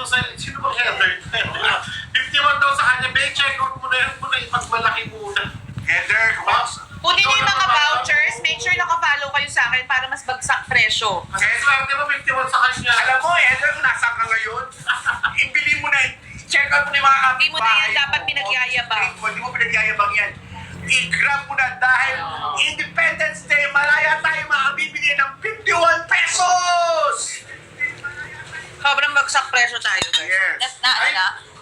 sino bang Heather? 51 daw sa kanya, may check out mo na yan muna, ipagmalaki muna. Heather, kumakas. Kunin niyo yung mga vouchers, make sure naka-follow kayo sa akin para mas bagsak presyo. Kasi swerte mo, 51 sa kanya. Alam mo, Heather, kung nasaan ka ngayon, ibili mo na, check out mo na yung mga Hindi mo na yan dapat pinagyayabang. Hindi mo pinagyayabang yan. I-grab mo na dahil Independence Day, malaya tayo makabibili ng 51 pesos! Sobrang bagsak presyo tayo, guys. Yes. Na.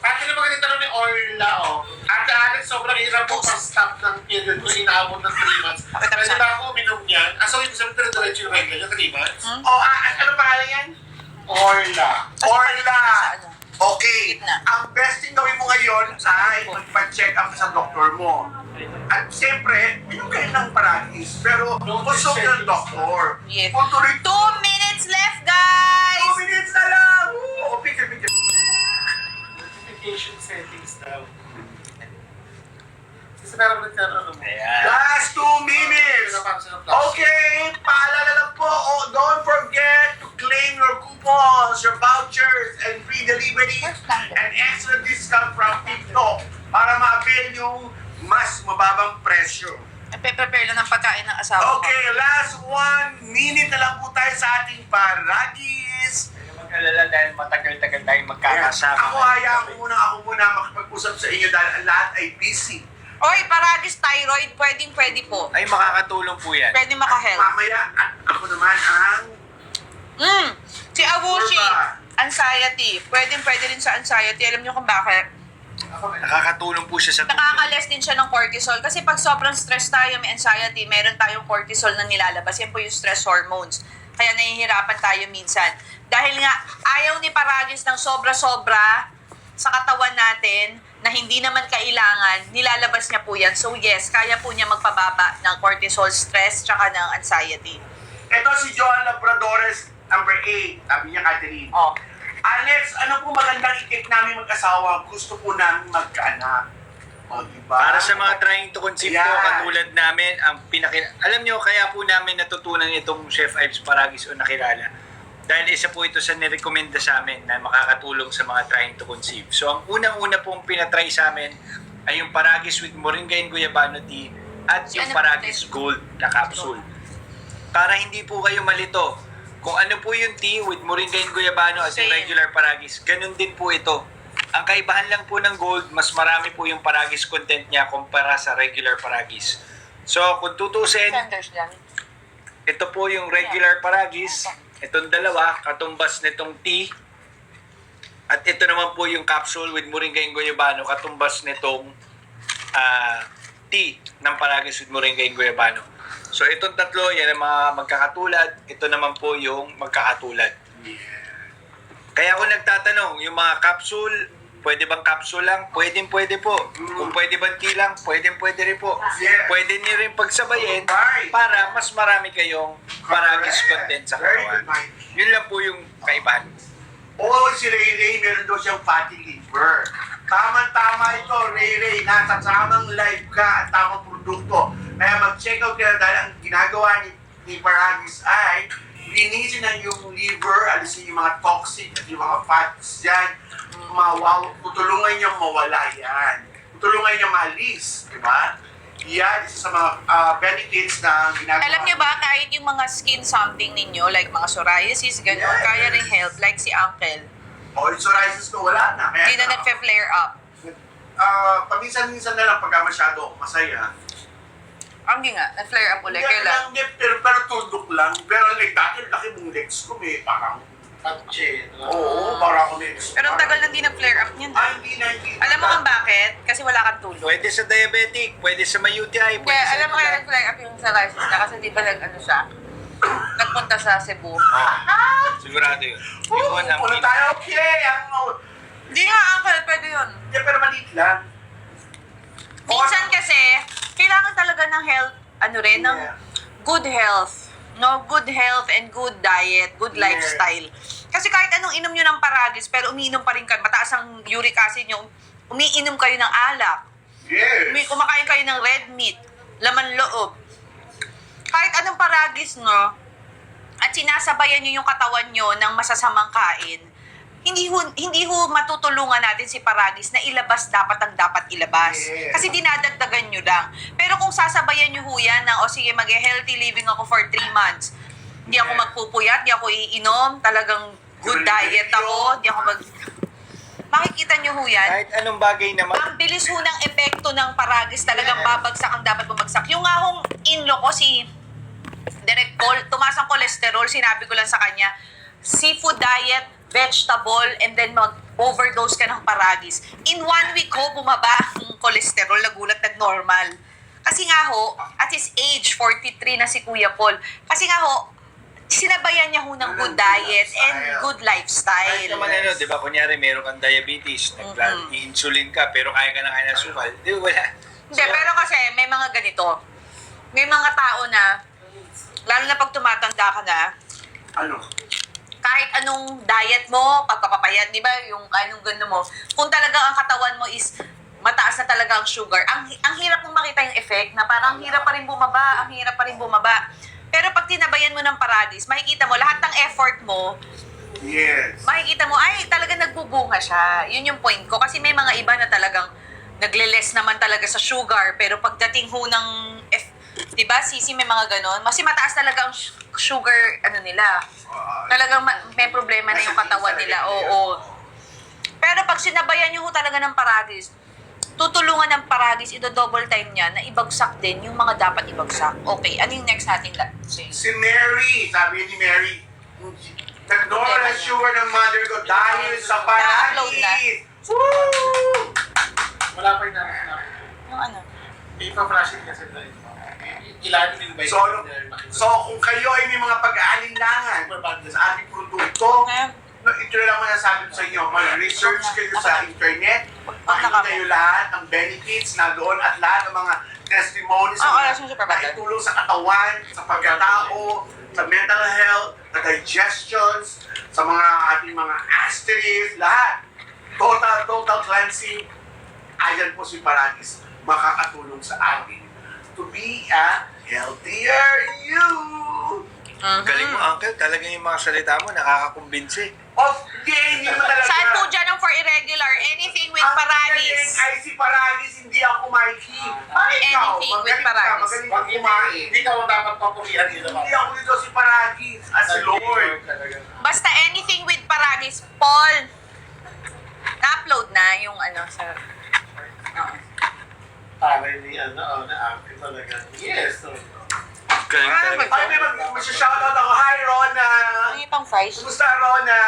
Ate na maganda tanong ni Orla, oh. Ate Alex, sobrang hirap po pa-stop ng period ko, inaabot ng 3 months. Kasi ba ako uminom niyan? So, ibig sabihin, diretso yung regular, 3 months? Ano pangalan yan? Orla. Orla! Okay, Gitna. ang best thing gawin mo ngayon ay magpa-check up sa doktor mo. At siyempre, inom kayo ng paragis, pero kusog ng doktor. Yes. Kung tuloy 2 minutes left, guys! 2 minutes na lang! Picture. Notification settings daw. Kasi meron nagkaroon mo. Last 2 minutes! Okay, paalala lang po, don't forget to claim your coupons, your vouchers, and free delivery, and extra discount from TikTok para ma-avail yung mas mababang presyo. Nagpe-prepare lang ng pagkain ng asawa ko. Okay, last 1 minute na lang po tayo sa ating paragis. Mag-alala dahil matagal-tagal tayong magkakasama. Ako muna makipag-usap sa inyo dahil ang lahat ay busy. Oy, paragis thyroid, pwede po. Ay, makakatulong po yan. Pwede maka-help. Mamaya, ako naman ang Si Awushi, Orba. anxiety. Pwede rin sa anxiety. Alam niyo kung bakit? Nakakatulong po siya sa Nakaka-less din siya ng cortisol. Kasi pag sobrang stress tayo, may anxiety, meron tayong cortisol na nilalabas. Yan po yung stress hormones. Kaya nahihirapan tayo minsan. Dahil nga, ayaw ni Paragis ng sobra-sobra sa katawan natin na hindi naman kailangan, nilalabas niya po yan. So yes, kaya po niya magpababa ng cortisol, stress, tsaka ng anxiety. Ito si Joan Labradores, number 8. Sabi niya, Catherine. Oh. Alex, ano po magandang i-take namin mag-asawa? Gusto po namin magkaanak. O, diba? Para sa mga trying to conceive po, Yan. katulad namin, alam nyo, kaya po namin natutunan itong Chef Ives Paragis o nakilala. Dahil isa po ito sa nirekomenda sa amin na makakatulong sa mga trying to conceive. So, ang unang-una pong pinatry sa amin ay yung Paragis with Moringa and Guyabano tea at yung Paragis Gold na capsule. Para hindi po kayo malito, kung ano po yung tea with Moringa and Guyabano at yung Same. regular Paragis, ganun din po ito. Ang kaibahan lang po ng Gold, mas marami po yung Paragis content niya kumpara sa regular Paragis. So, kung tutusin, Sanders dyan. ito po yung regular Paragis. Itong dalawa, katumbas nitong tea. At ito naman po yung capsule with Moringa and Guyabano, katumbas nitong tea ng Paragis with Moringa and Guyabano. So itong tatlo, yan ang mga magkakatulad. Ito naman po yung magkakatulad. Kaya kung nagtatanong, yung mga capsule, pwede bang capsule lang? Pwede po. Kung pwede bang tea lang, pwede rin po. Yeah. Pwede niyo rin pagsabayin Right. para mas marami kayong Paragis content sa Very katawan. good, Mike. Yun lang po yung kaibahan. Si Ray meron daw siyang fatty liver. Tama ito, Ray. Nasa tamang live ka at tamang produkto. Kaya mag-check out ka na dahil ang ginagawa ni Paragis ay linisin ang yung liver, alisin yung mga toxic at yung mga fats dyan. Tutulungan niya mawala yan. Tutulungan niya malis, di ba? Yan, isa sa mga benefits na ginagawa. Alam niyo ba, kahit yung mga skin something ninyo, like mga psoriasis, gano'n, Yeah. kaya rin help, like si Uncle. O, yung psoriasis ko, wala na. Kaya, Hindi na nagfe-flare up. paminsan-minsan na lang pagka masyado masaya. Hindi nga, nag-flare up ulit. Kailan? Pero tuldok lang. Pero like, dati laki mong legs ko, may parang Patche. oo, parang ako legs. Pero ang tagal na hindi nag-flare up niyan. Hindi na. Alam mo kung bakit? Kasi wala kang tulog. Pwede sa diabetic, pwede sa may UTI, pwede Kaya sa alam mo kaya nag-flare up yung psoriasis na kasi di ba nag-ano siya? Nagpunta sa Cebu. Sigurado yun. Oo, Yun ang puno tayo. Okay, Hindi nga, Uncle, pwede yun. Hindi, pero maliit lang. Minsan kasi, kailangan talaga ng health, ng Yeah. good health. No, good health and good diet, good Yeah. lifestyle. Kasi kahit anong inom nyo ng Paragis, pero umiinom pa rin kayo, mataas ang uric acid nyo, umiinom kayo ng alak, Yes. kumakain kayo ng red meat, laman loob. Kahit anong Paragis, no, at sinasabayan nyo yung katawan nyo ng masasamang kain, hindi ho matutulungan natin si Paragis na ilabas dapat ang dapat ilabas. Yes. Kasi dinadagdagan nyo lang. Pero kung sasabayan nyo ho yan ng, sige, mag-healthy living ako for 3 months. Hindi ako magpupuyat, hindi ako iinom, talagang good diet ako, hindi ako makikita nyo ho yan. Kahit anong bagay naman. Ang bilis ho ng epekto ng Paragis, talagang babagsak ang dapat bumagsak. Yung nga hong in-law ko, si Direk Paul, tumaas ang kolesterol, sinabi ko lang sa kanya, seafood diet, vegetable, and then mag-overdose ka ng Paragis. In 1 week ho, bumaba ang kolesterol, nagulat, nag-normal. Kasi nga ho, at his age, 43 na si Kuya Paul, kasi nga ho, sinabayan niya ho ng good diet and good Kahit lifestyle. naman di ba, kunyari meron kang diabetes, i-insulin ka, pero kaya ka na kaya ng sukal, di ba, wala. Hindi, pero kasi may mga ganito. May mga tao na, lalo na pag tumatanda ka na, Ano? kahit anong diet mo, pagpapapayat, di ba, yung anong ganda mo, kung talaga ang katawan mo is mataas na talaga ang sugar, ang hirap mong makita yung effect na parang hirap pa rin bumaba, ang hirap pa rin bumaba. Pero pag tinabayan mo ng Paragis, makikita mo lahat ng effort mo, Yes. makikita mo, ay, talaga nagbubunga siya. Yun yung point ko. Kasi may mga iba na talagang nagle-less naman talaga sa sugar, pero pagdating ho ng, di ba, sisi may mga ganon, mas mataas talaga ang sugar, nila. Talagang may problema na yung katawan nila. Oo. Pero pag sinabayan nyo ho talaga ng Paragis, tutulungan ng Paragis, double time niya na ibagsak din yung mga dapat ibagsak. Okay, ano yung next nating Si Mary, sabi ni Mary, nag-normal ang sugar ng mother ko dahil sa Na-upload na. Paragis. Woo! Wala pa yung na. Yung ano? Ipa-flashing kasi na ito. Ilalim yung ba So kung kayo ay may mga pag-aalinlangan sa ating produkto, ito na lang masasabi ko sa inyo, mag-research kayo sa internet, makikita nyo lahat ng benefits na doon at lahat ng mga testimonies na itulong sa katawan, sa pagkatao, sa mental health, sa digestions, sa mga ating mga asterisks, lahat. Total cleansing. Ayan po si Paragis, makakatulong sa atin to be a healthier you. Galing mo, Uncle. Talagang yung mga salita mo, nakakakumbinsi. Hindi mo talaga. Saan po dyan ang for irregular? Anything with Ang Paragis. galing ay si Paragis, hindi ako Mikey. Ikaw, Anything with magaling ka, Paragis. magaling Pag ka kumain. hindi ka dapat papulihan dito. Hindi ako dito si Paragis, as Lord. Basta anything with Paragis. Paul, na-upload na yung sa... Taray ni na-active talaga. Yes. Galing talaga. Ay, may mag-shoutout ako. Hi, Rona! Ano yung pang fries? Kumusta, Rona?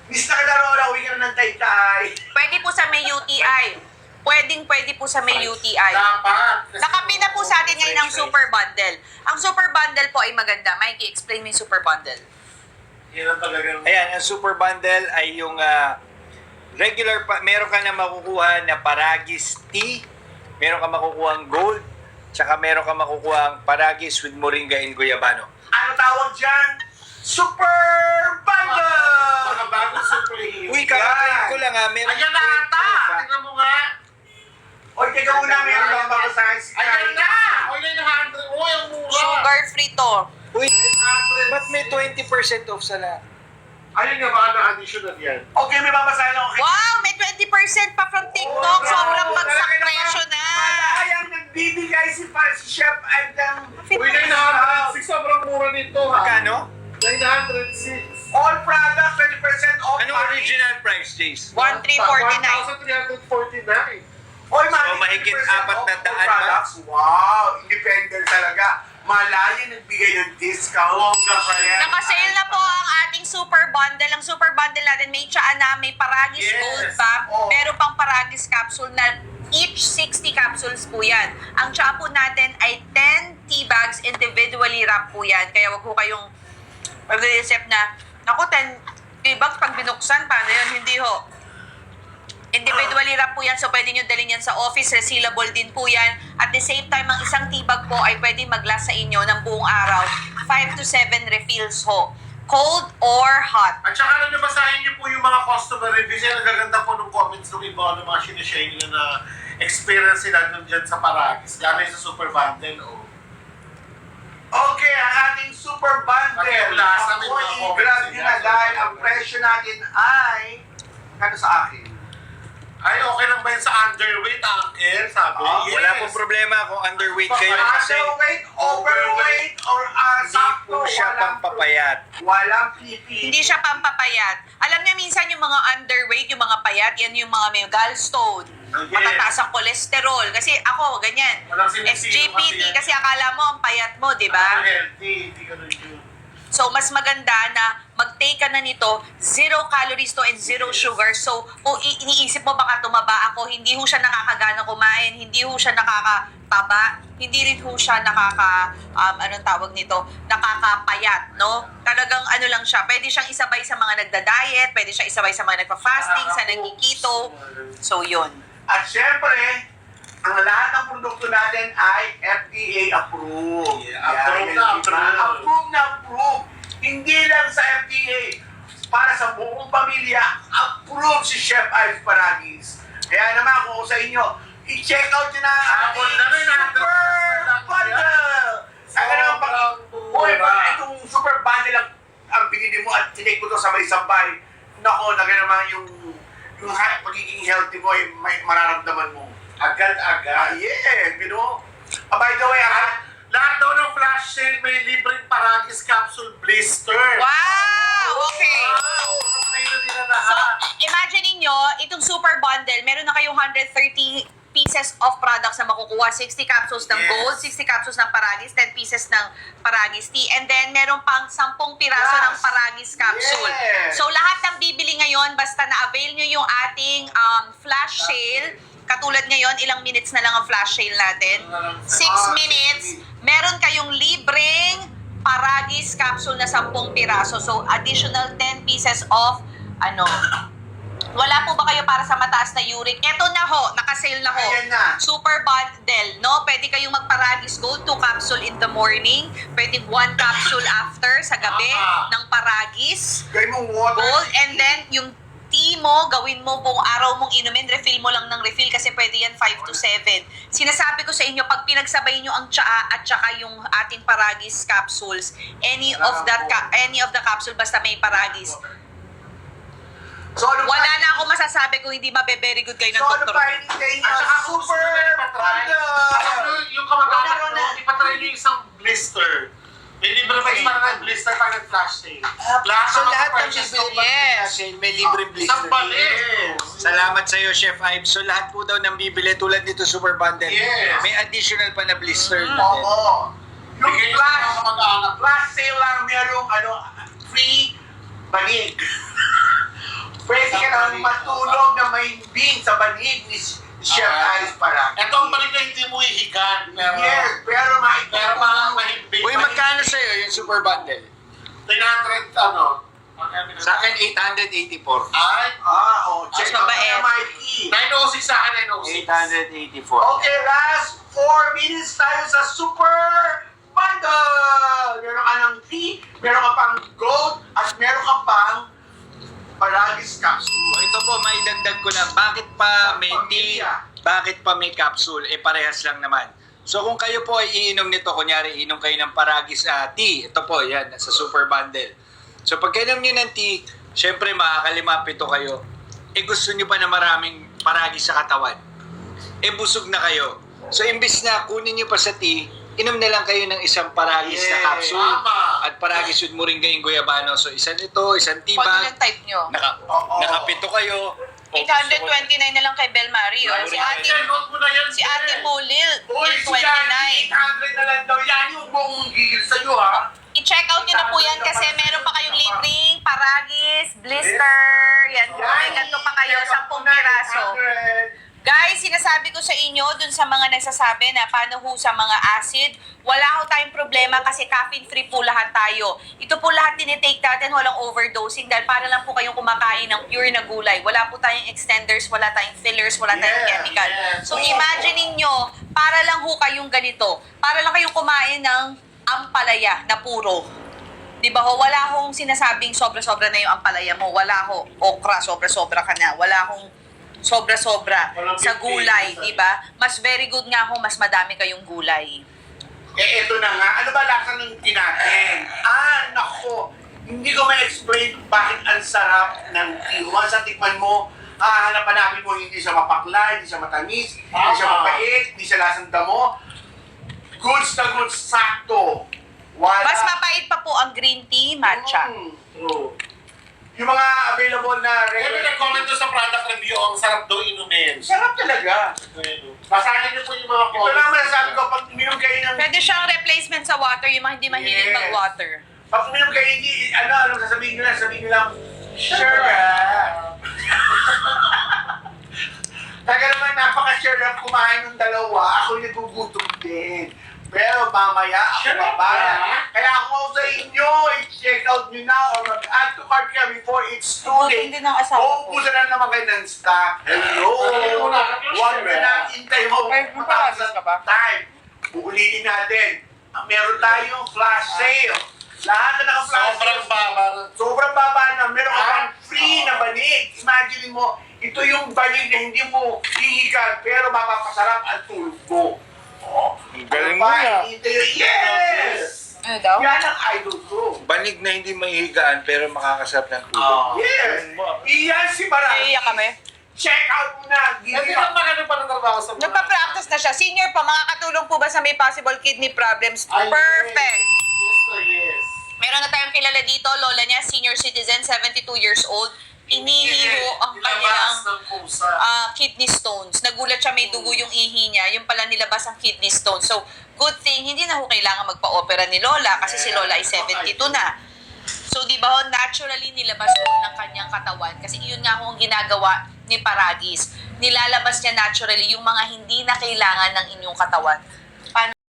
Miss na kita, Rona. Uwi ka na ng Taytay. Pwede po sa may UTI. Pwede po sa may UTI. Dapat. Nakapin na po sa atin ngayon ang Super Bundle. Ang Super Bundle po ay maganda. Mikey, explain mo yung Super Bundle. Yan ang talagang... Ayan, ang super bundle ay yung regular, meron ka na makukuha na Paragis tea, meron ka makukuha ang gold, tsaka meron ka makukuha ang Paragis with moringa and guyabano. Ano tawag dyan? Super Bundle! Mga bagong superhero. Uy, kakakain ko lang meron. Ayan na ata! Tingnan mo nga. Oy, teka muna, meron lang babasahin si Ayan na! O, yun yung 100. Uy, ang mura. Sugar free to. Uy, ba't may 20% off sa lahat? Ayun nga, baka na-additional yan. Okay, may babasahin ako. Wow! May 20% pa from TikTok. Sobrang bagsak presyo na. Malayang nagbibigay si Chef Aidan. Uy, 906. Sobrang mura nito. ha? Magkano? 906. All products, 20% off. Anong original price, Jace? 1,349. 1,349. Oy, So, mahigit 400 all ba? products. Wow, independent talaga. Malaya nagbigay ng discount. Nakasale na po ang ating Super Bundle. Ang Super Bundle natin may tsaa na, may Paragis Yes. Gold pa, Oh. meron pang Paragis capsule na each 60 capsules po yan. Ang tsaa po natin ay 10 tea bags individually wrap po yan. Kaya wag ho kayong mag-isip na, naku, 10 tea bags pag binuksan, paano yun? Hindi ho. Individually wrap po yan, so pwede nyo dalhin yan sa office, resealable din po yan. At the same time, ang isang tibag po ay pwede mag-last sa inyo ng buong araw. 5 to 7 refills ho. Cold or hot. At saka alam nyo, basahin nyo po yung mga customer reviews. Yan, nagaganda po ng comments ng iba ng mga sinishare nila na experience sila dun dyan sa Paragis. Gamit sa Super Bundle. Oh. Okay, ang ating super bundle. Ang lasa, may Ako, mga i-grab comments nyo na sila. dahil ang presyo natin ay ano sa akin? Ay, okay lang ba yun sa underweight, Uncle? Sabi. Ah, Wala pong problema kung underweight kayo kasi Underweight, overweight, or hindi sakto, po siya pampapayat. Walang pipi. Hindi siya pampapayat. Alam niyo minsan yung mga underweight, yung mga payat, yan yung mga may gallstone, Yes. matataas ang kolesterol. Kasi ako, ganyan. Walang sinisino SGPT, kasi yan. kasi akala mo ang payat mo, di ba? Healthy, hindi ka yun. So, mas maganda na mag-take ka na nito, 0 calories to and 0 sugar. So, kung iniisip mo baka tumaba ako, hindi ho siya nakakagana kumain, hindi ho siya nakakataba, hindi rin ho siya anong tawag nito, nakakapayat, no? Talagang ano lang siya, pwede siyang isabay sa mga nagda-diet, pwede siyang isabay sa mga nagpa-fasting, sa nagki-keto. So, yun. At syempre, ang lahat ng produkto natin ay FDA approved. Yeah, approved na diba? approved. Approved na approved. Hindi lang sa FDA, para sa buong pamilya, approved si Chef Ives Paragis. Kaya naman kung sa inyo, i-check out nyo na ang Habol ating na rin, super bundle. Saka naman pag, itong super bundle ang binili mo at tinake mo ito sabay-sabay, nako, naman yung pagiging healthy mo ay may mararamdaman mo. Agad-agad. Yeah, you know. By the way, Lahat daw ng flash sale may libreng Paragis capsule blister. Wow! Okay. Wow! Ngayon nila So, lahat. imagine niyo itong super bundle, meron na kayong 130 pieces of products na makukuha. 60 capsules ng Yes. gold, 60 capsules ng Paragis, 10 pieces ng Paragis tea, and then meron pang 10 piraso Yes. ng Paragis capsule. Yes. So, lahat ng bibili ngayon, basta na-avail nyo yung ating flash sale, katulad ngayon, ilang minutes na lang ang flash sale natin. 6 minutes, meron kayong libreng Paragis capsule na 10 piraso. So, additional 10 pieces of wala po ba kayo para sa mataas na uric? Eto na ho, nakasale na ho. Ayan na. Super bundle, no? Pwede kayong magparagis gold, 2 capsule in the morning. Pwede 1 capsule after, sa gabi, ng paragis gawin mong water. gold. And then, yung tea mo, gawin mo buong araw mong inumin, refill mo lang ng refill kasi pwede yan 5 to 7. Sinasabi ko sa inyo, pag pinagsabay nyo ang tsaa at saka yung ating paragis capsules, any of the capsule basta may paragis, So, ano wala pa? na ako masasabi kung hindi mabe-very good kayo ng So, ano doktor. pa hinihintay nyo? At saka Super bundle. Yung kamag-anak Ronald. mo, ipatry nyo yung isang blister. May libre pa yung parang blister pag nag-flash sale. So lahat ng purchase bibili ko, Yes. may libreng blister. Isang balik. Yes. Salamat sa iyo, Chef Ives. So lahat po daw ng bibili tulad nito super bundle. Yes. May additional pa na blister natin. Oo. Yung Bigay nyo sa mga flash, kamag-anak. flash sale lang, merong free banig. Pwede ka nang matulog na mahimbing sa banig ni Chef Ives Paragis. Ito ang balik na hindi mo ihigan. Yes, pero Pero mahimbing. Uy, magkano sa iyo yung super bundle? 300, Sa akin, 884. Ay, Check Mas out mabait. na Mikey. 906 sa akin, 906. 884. Okay, last 4 minutes tayo sa super bundle. Meron ka ng tea, meron ka pang gold, at meron ka pang Paragis capsule. So, ito po, maidagdag ko lang. Bakit pa may tea? Bakit pa may capsule? Parehas lang naman. So, kung kayo po ay iinom nito, kunyari, iinom kayo ng Paragis tea. Ito po, yan, sa super bundle. So, pag kainom nyo ng tea, syempre, makakalima-pito kayo. Gusto nyo pa na maraming Paragis sa katawan. Busog na kayo. So, imbis na kunin nyo pa sa tea, inom na lang kayo ng isang Paragis na Yeah. capsule. Tama. At Paragis with Moringa Guyabano. So, isa nito, isang tea Kung ano bag. yung type nyo. Oo. Nakapito kayo. 829 na lang kay Bel Mario. Si Ate, Note mo na yan. si Ate Molil, Uy, si Yanni, 829. 800 na lang daw. Yan yung buong gigil sa'yo, ha? I-check out nyo na po yan kasi meron pa kayong libreng paragis, blister, yan po. May ganito pa kayo, 10 piraso. 800. Guys, sinasabi ko sa inyo dun sa mga nagsasabi na paano ho sa mga acid, wala ho tayong problema kasi caffeine-free po lahat tayo. Ito po lahat tinitake natin, walang overdosing dahil para lang po kayong kumakain ng pure na gulay. Wala po tayong extenders, wala tayong fillers, wala tayong Yeah, chemical. yes. So imagine ninyo, para lang ho kayong ganito. Para lang kayong kumain ng ampalaya na puro. Di ba ho, wala hong sinasabing sobra-sobra na yung ampalaya mo. Wala ho, okra, sobra-sobra ka na. Wala hong sobra-sobra Walang sa big gulay, deal. di ba? Mas very good nga ho, mas madami kayong gulay. Eto na nga. Ano ba lasa ng tinatin? Nako. Hindi ko ma-explain bakit ang sarap ng tea. Once na tikman mo, hanap-hanapin mo, hindi siya mapakla, hindi siya matamis, hindi siya mapait, hindi siya lasang damo. Goods na goods, sakto. Wala. Mas mapait pa po ang green tea, matcha. True. Yung mga available na Kaya may regular. nag-comment doon sa product review, ang sarap daw inumin. Sarap talaga. Basahin niyo po yung mga Ito comments. lang masasabi ko, pag uminom kayo ng... Pwede siyang replacement sa water, yung mga hindi mahilig Yes. mag-water. Pag uminom kayo, hindi, ano sasabihin nyo lang, sabihin nyo lang, syrup. Taga naman, napaka-sure up kumain ng dalawa, ako nagugutom din. Pero mamaya, ako Syrup babaya. ba? Kaya ako sa inyo, i-check out nyo na or mag-add to cart ka before it's too late. Hindi ng asawa ko. Uubusan na naman kayo ng stock. Hello! Huwag na lang, hintay mo. Okay, Matapos ka ba? time. Uulitin natin. Meron tayong flash sale. Lahat na naka-flash Sobrang sale. baba. Sobrang baba na. Meron ka pang free na banig. Imagine mo, ito yung banig na hindi mo hihigan pero mapapasarap ang tulog mo. Oh, Galing ano mo ba? na. Yes! Ano daw? Yan ang idol ko. Banig na hindi maihigaan pero makakasarap ng tulog. Yes! Iyan si Barang. Naiiyak kami. Check out mo na. Give Hindi me lang magano pa ng trabaho sa mga. Nagpa-practice na siya. Senior pa, makakatulong po ba sa may possible kidney problems? Ay, Perfect! Yes, sir, yes. Meron na tayong kilala dito, lola niya, senior citizen, 72 years old. Inihiho ang Nilabas kanyang ng pusa. kidney stones. Nagulat siya, may dugo yung ihi niya. Yung pala nilabas ang kidney stones. So, good thing, hindi na ho kailangan magpa-opera ni Lola kasi si Lola ay 72 na. So, di ba ho, naturally nilabas ho ng kanyang katawan kasi yun nga ho ang ginagawa ni Paragis. Nilalabas niya naturally yung mga hindi na kailangan ng inyong katawan.